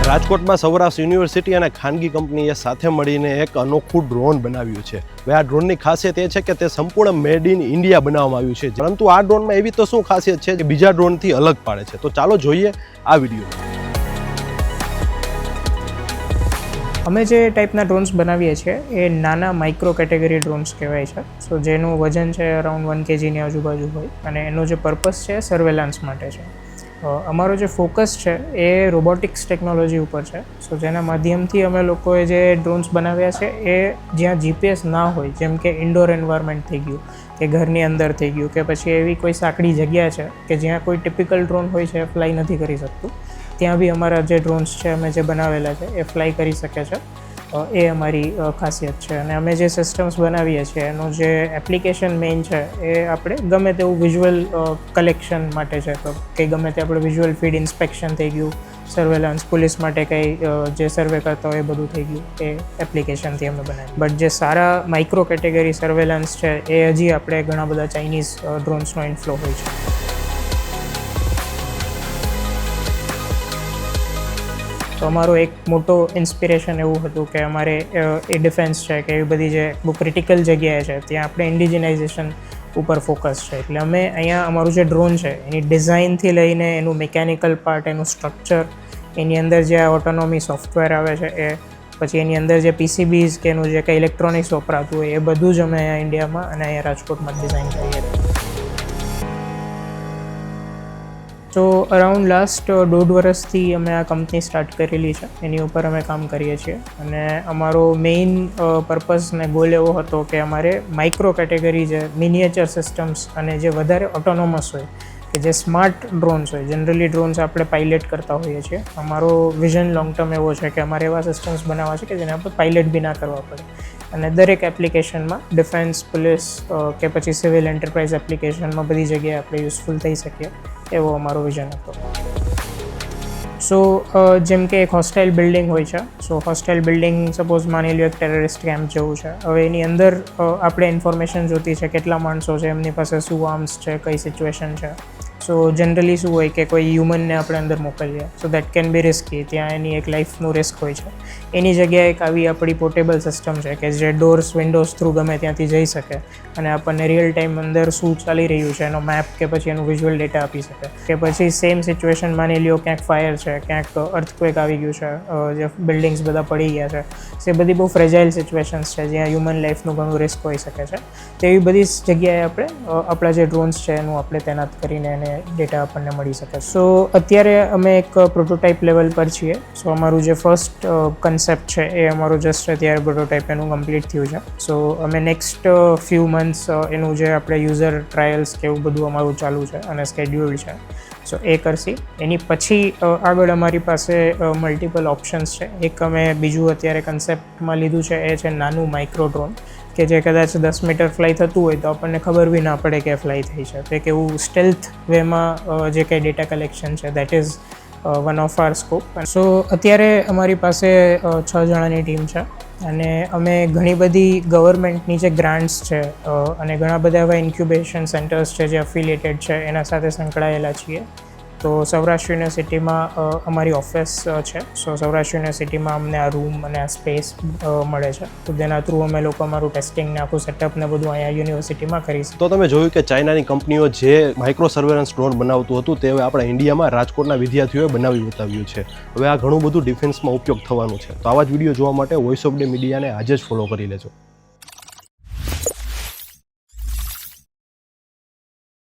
રાજકોટમાં સૌરાષ્ટ્ર યુનિવર્સિટી અને ખાનગી કંપનીએ સાથે મળીને એક અનોખું ડ્રોન બનાવ્યું છે। હવે આ ડ્રોનની ખાસિયત એ છે કે તે સંપૂર્ણ મેડ ઇન ઇન્ડિયા બનાવવામાં આવ્યું છે, પરંતુ આ ડ્રોનમાં એવી તો શું ખાસિયત છે જે બીજા ડ્રોનથી અલગ પાડે છે? તો ચાલો જોઈએ આ વિડીયો। અમે જે ટાઈપના ડ્રોન્સ બનાવીએ છીએ એ નાના માઇક્રો કેટેગરી ડ્રોન્સ કહેવાય છે। સો જેનું વજન છે અરાઉન્ડ 1 kgની આજુબાજુ હોય અને એનો જે પર્પસ છે સર્વેલન્સ માટે છે। અમારો જે ફોકસ છે એ રોબોટિક્સ ટેકનોલોજી ઉપર છે। સો જેના માધ્યમથી અમે લોકોએ જે ડ્રોન્સ બનાવ્યા છે એ જ્યાં જીપીએસ ના હોય, જેમ કે ઇન્ડોર એન્વાયરમેન્ટ થઈ ગયું કે ઘરની અંદર થઈ ગયું કે પછી એવી કોઈ સાંકડી જગ્યા છે કે જ્યાં કોઈ ટિપિકલ ડ્રોન હોય છે એ ફ્લાય નથી કરી શકતું, ત્યાં બી અમારા જે ડ્રોન્સ છે અમે જે બનાવેલા છે એ ફ્લાય કરી શકે છે। એ અમારી ખાસિયત છે। અને અમે જે સિસ્ટમ્સ બનાવીએ છીએ એનું જે એપ્લિકેશન મેઇન છે એ આપણે ગમે તેવું વિઝ્યુઅલ કલેક્શન માટે છે, તો કે ગમે તે આપણે વિઝ્યુઅલ ફીડ ઇન્સ્પેક્શન થઈ ગયું, સર્વેલન્સ પોલીસ માટે કંઈ જે સર્વે કરતા હોય એ બધું થઈ ગયું, એ એપ્લિકેશનથી અમે બનાવીએ। બટ જે સારા માઇક્રો કેટેગરી સર્વેલન્સ છે એ હજી આપણે ઘણા બધા ચાઇનીઝ ડ્રોન્સનો ઇન્ફ્લો હોય છે। તો અમારો એક મોટો ઇન્સ્પિરેશન એવું હતું કે અમારે એ ડિફેન્સ છે કે એવી બધી જે બહુ ક્રિટિકલ જગ્યાએ છે ત્યાં આપણે ઇન્ડિજિનાઇઝેશન ઉપર ફોકસ છે। એટલે અમે અહીંયા અમારું જે ડ્રોન છે એની ડિઝાઇનથી લઈને એનું મિકેનિકલ પાર્ટ, એનું સ્ટ્રક્ચર, એની અંદર જે આ ઓટોનોમી સોફ્ટવેર આવે છે એ, પછી એની અંદર જે પીસીબીઝ કે એનું જે કંઈ ઇલેક્ટ્રોનિક્સ વપરાતું હોય એ બધું જ અમે અહીંયા ઇન્ડિયામાં અને અહીંયા રાજકોટમાં ડિઝાઇન કરીએ છીએ। તો અરાઉન્ડ લાસ્ટ 1.5 વર્ષથી અમે આ કંપની સ્ટાર્ટ કરેલી છે, એની ઉપર અમે કામ કરીએ છીએ। અને અમારો મેઇન પર્પઝ ને ગોલ એવો હતો કે અમારે માઇક્રો કેટેગરી જે મિનિએચર સિસ્ટમ્સ અને જે વધારે ઓટોનોમસ હોય કે જે સ્માર્ટ ડ્રોન્સ હોય, જનરલી ડ્રોન્સ આપણે પાઇલટ કરતા હોઈએ છીએ, અમારો વિઝન લોંગ ટર્મ એવો છે કે અમારે એવા સિસ્ટમ્સ બનાવવા છે કે જેને આપણે પાઇલટ બી ના કરવા પડે અને દરેક એપ્લિકેશનમાં ડિફેન્સ, પોલીસ કે પછી સિવિલ એન્ટરપ્રાઇઝ એપ્લિકેશનમાં બધી જગ્યાએ આપણે યુઝફુલ થઈ શકીએ, એવો અમારો વિઝન હતો। સો જેમ કે એક હોસ્ટાઇલ બિલ્ડિંગ હોય છે, સો હોસ્ટાઇલ બિલ્ડિંગ સપોઝ માની લો એક ટેરરિસ્ટ કેમ્પ જેવું છે, હવે એની અંદર આપણે ઇન્ફોર્મેશન જોતી છે કેટલા માણસો છે, એમની પાસે શું આર્મ્સ છે, કઈ સિચ્યુએશન છે। સો જનરલી શું હોય કે કોઈ હ્યુમનને આપણે અંદર મોકલીએ, so that can be risky, ત્યાં એની એક લાઈફનું રિસ્ક હોય છે। એની જગ્યાએ એક આવી આપણી પોર્ટેબલ સિસ્ટમ છે કે જે ડોર્સ, વિન્ડોઝ થ્રુ ગમે ત્યાંથી જઈ શકે અને આપણને રિયલ ટાઈમ અંદર શું ચાલી રહ્યું છે એનો મેપ કે પછી એનું વિઝ્યુઅલ ડેટા આપી શકે। કે પછી સેમ સિચ્યુએશન માની લ્યો ક્યાંક ફાયર છે, ક્યાંક અર્થક્વેક આવી ગયું છે, જે બિલ્ડિંગ્સ બધા પડી ગયા છે, સો એ બધી બહુ ફ્રેજાઇલ સિચ્યુએશન્સ છે જ્યાં હ્યુમન લાઈફનું ઘણું રિસ્ક હોઈ શકે છે। તો એવી બધી જગ્યાએ આપણે આપણા જે ડ્રોન્સ છે એનું આપણે તૈનાત કરીને એને ડેટા આપણને મળી શકે। સો અત્યારે અમે એક પ્રોટોટાઇપ લેવલ પર છીએ। સો અમારું જે ફર્સ્ટ કન્સેપ્ટ છે એ અમારું જસ્ટ અત્યારે પ્રોટોટાઇપ એનું કમ્પ્લીટ થયું છે। સો અમે નેક્સ્ટ ફ્યુ મંથ્સ એનું જે આપણે યુઝર ટ્રાયલ્સ કે એવું બધું અમારું ચાલુ છે અને સ્કેડ્યુલ્ડ છે, સો એ કરશી। એની પછી આગળ અમારી પાસે મલ્ટિપલ ઓપ્શન્સ છે। એક અમે બીજું અત્યારે કન્સેપ્ટમાં લીધું છે એ છે નાનું માઇક્રો ડ્રોન કે જે કદાચ 10 મીટર ફ્લાય થતું હોય તો આપણને ખબર બી ના પડે કે ફ્લાય થઈ છે। તો એક એવું સ્ટેલ્થ વેમાં જે કંઈ ડેટા કલેક્શન છે that is one of our scope. So અત્યારે અમારી પાસે 6 જણાની ટીમ છે અને અમે ઘણી બધી ગવર્મેન્ટની જે ગ્રાન્ટ્સ છે અને ઘણા બધા એવા ઇન્ક્યુબેશન સેન્ટર્સ છે જે અફિલિએટેડ છે એના સાથે સંકળાયેલા છીએ। તો સૌરાષ્ટ્ર યુનિવર્સિટીમાં અમારી ઓફિસ છે, સો સૌરાષ્ટ્ર યુનિવર્સિટીમાં અમને આ રૂમ અને આ સ્પેસ મળે છે, તો તેના થ્રુ અમે લોકો અમારું ટેસ્ટિંગ ને આખું સેટઅપ ને બધું અહીંયા યુનિવર્સિટીમાં કરીશું। તો તમે જોયું કે ચાઇનાની કંપનીઓ જે માઇક્રો સર્વેલન્સ ડ્રોન બનાવતું હતું તે હવે આપણા ઇન્ડિયામાં રાજકોટના વિદ્યાર્થીઓએ બનાવી બતાવ્યું છે। હવે આ ઘણું બધું ડિફેન્સમાં ઉપયોગ થવાનું છે। તો આવા જ વિડીયો જોવા માટે વોઇસ ઓફ ડે મીડિયાને આજે જ ફોલો કરી લેજો।